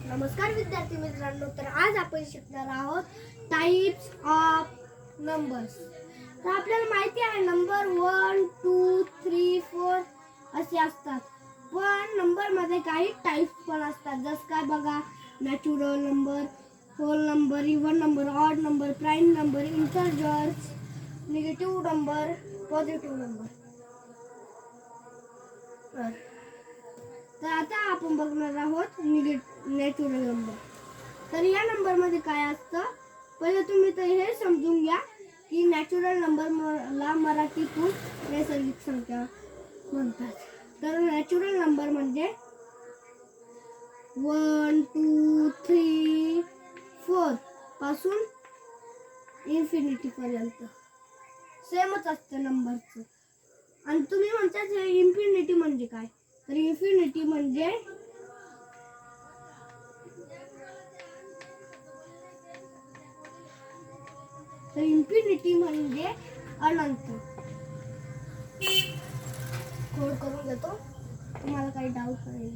नमस्कार विद्यार्थी मित्रांनो, तर आज आपण शिकणार आहोत टाइप्स ऑफ नंबर्स। तर आपल्याला माहिती आहे नंबर 1, 2, 3, 4 असे असतात, पण नंबर मध्ये काही टाइप्स पण असतात। जसं काय बघा, natural number, whole number, even number, odd number, prime number, integers, negative number, positive number. तर आता आपण बघणार आहोत नॅचरल नंबर। तर या नंबर मध्ये काय असतं, पहिले तुम्ही तर हे समजून घ्या की नॅचरल नंबरला मराठीतून नैसर्गिक संख्या म्हणतात। तर नॅचरल नंबर म्हणजे 1, 2, 3, 4 पासून इन्फिनिटी पर्यंत सेमच असतं नंबरचं। आणि तुम्ही म्हणतात इन्फिनिटी म्हणजे काय, तर इन्फिनिटी म्हणजे अनंत। कोड करून देतो, तुम्हाला काही डाऊट नाही।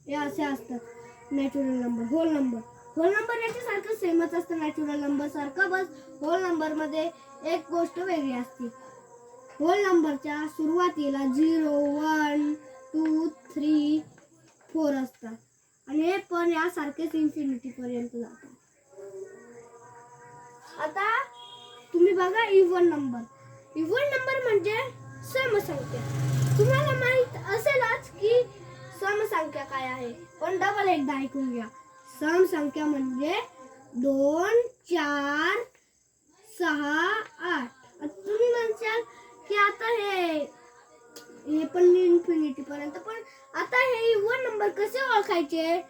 हे असे असतात नॅचरल नंबर। होल नंबर याच्यासारखं सेमच असतं नॅचरल नंबर सारखं, बस होल नंबर मध्ये एक गोष्ट वेगळी असते। होल नंबरच्या सुरुवातीला 0, 1, 2, 3, 4 असतात आणि हे पण यासारखेच इन्फिनिटी पर्यंत जातात। आता तुम्ही बघा इव्हन नंबर म्हणजे समसंख्या। तुम्हाला माहित असेलच की समसंख्या काय आहे, पण डबल एकदा ऐकून घ्या। समसंख्या म्हणजे 2, 4, 6, 8। तुम्ही म्हणशाल की आता हे पण इन्फिनिटी पर्यंत, पण आता हे इव्हन नंबर कसे ओळखायचे,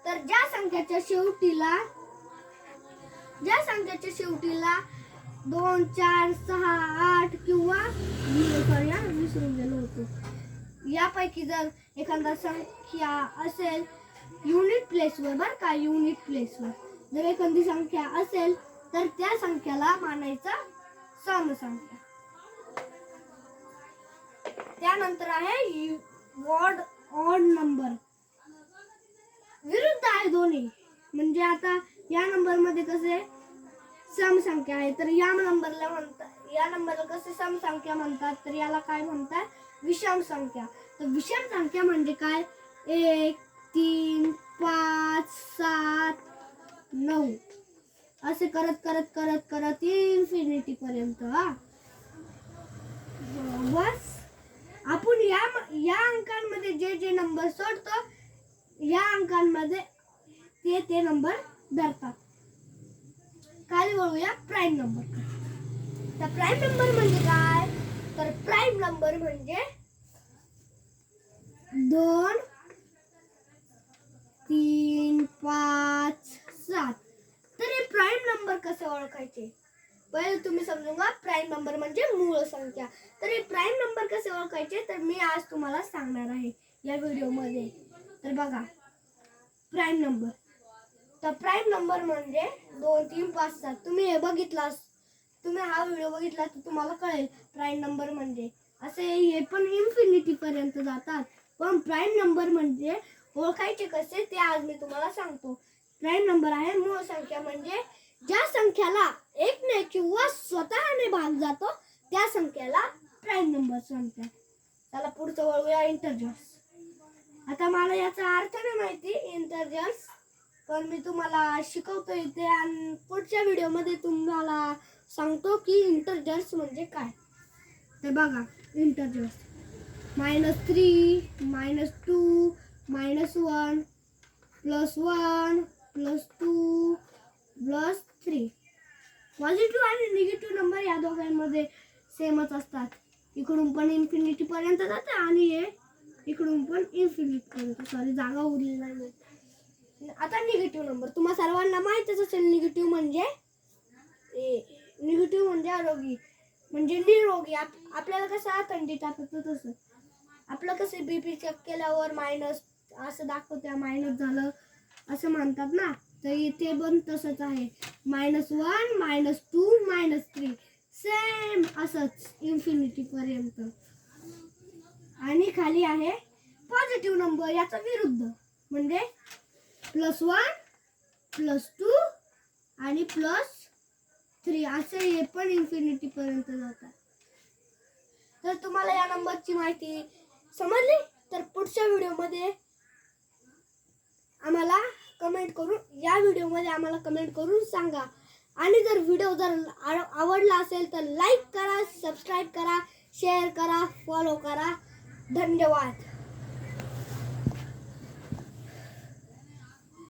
तर ज्या संख्याच्या शेवटीला 2, 4, 6, 8 किंवा विसरून गेलो होतो, यापैकी जर एखादा संख्या असेल युनिट प्लेसवर, बरं का, युनिट प्लेसवर जर एखादी संख्या असेल तर त्या संख्याला मानायचा समसंख्या। त्यानंतर आहे ऑड नंबर, विरुद्ध आहे दोन्ही। म्हणजे आता या नंबर मध्ये कसे समसंख्या आहे, तर या नंबरला कसे समसंख्या म्हणतात, तर याला काय म्हणतात, विषम संख्या। तर विषम संख्या म्हणजे काय, 1, 3, 5, 7, 9 असे करत इन्फिनिटी पर्यंत। बस आपण या अंकांमध्ये जे नंबर सोडतो, या अंकांमध्ये ते नंबर धरतात। खाली वळूया प्राइम नंबर। तर प्राइम नंबर म्हणजे काय, तर प्राइम नंबर म्हणजे 2, 3, 5, 7। तर हे प्राइम नंबर कसे ओळखायचे, पहिले तुम्ही समजून घ्या। प्राइम नंबर म्हणजे मूळ संख्या। तर हे प्राइम नंबर कसे ओळखायचे, तर मी आज तुम्हाला सांगणार आहे या व्हिडिओ मध्ये। तर बघा, प्राइम नंबर, तर प्राइम नंबर म्हणजे 2, 3, 5, 7। तुम्ही हा व्हिडिओ बघितला तर तुम्हाला कळेल प्राइम नंबर म्हणजे असे। हे पण इन्फिनिटी पर्यंत जातात, पण प्राइम नंबर म्हणजे ओळखायचे कसे ते आज मी तुम्हाला सांगतो। प्राइम नंबर आहे मूळ संख्या, म्हणजे ज्या संख्याला 1 ने किंवा स्वतःने भाग जातो त्या संख्याला प्राइम नंबर म्हणतात। त्याला पुढचं वळूया, इंटिजर्स। आता मला याचा अर्थ नाही माहिती इंटिजर्स, पण मी तुम्हाला शिकवतो इथे आणि पुढच्या व्हिडिओ मध्ये तुम्हाला सांगतो की इंटिजर्स म्हणजे काय। तर बघा, इंटिजर्स -3, -2, -1, +1, +2, +3। पॉझिटिव्ह आणि निगेटिव्ह नंबर या दोघांमध्ये सेमच असतात। इकडून पण इन्फिनिटी पर्यंत जाते आणि हे इकडून पण इन्फिनिटी पर्यंत, सॉरी जागा उरली नाही। आता निगेटिव्ह नंबर तुम्हा सर्वांना माहितच असेल। निगेटिव्ह म्हणजे आरोगी, म्हणजे निरोगी। आपल्याला कसं थंडी तापत तसं, आपलं कसं बीपी चेक केल्यावर मायनस असं दाखवते, मायनस झालं असं म्हणतात ना, तर इथे पण तसंच आहे। -1, -2, -3 सेम असंच इन्फिनिटी पर्यंत। आणि खाली आहे पॉझिटिव्ह नंबर याचा विरुद्ध म्हणजे +1 +2 आणि +3 असे हे पण इन्फिनिटी पर्यंत जातात. तर तुम्हाला या नंबरची माहिती समजली तर पुढच्या व्हिडिओमध्ये आम्हाला कमेंट करून सांगा. आणि जर व्हिडिओ आवडला असेल तर लाईक करा, सबस्क्राईब करा, शेअर करा, फॉलो करा. धन्यवाद.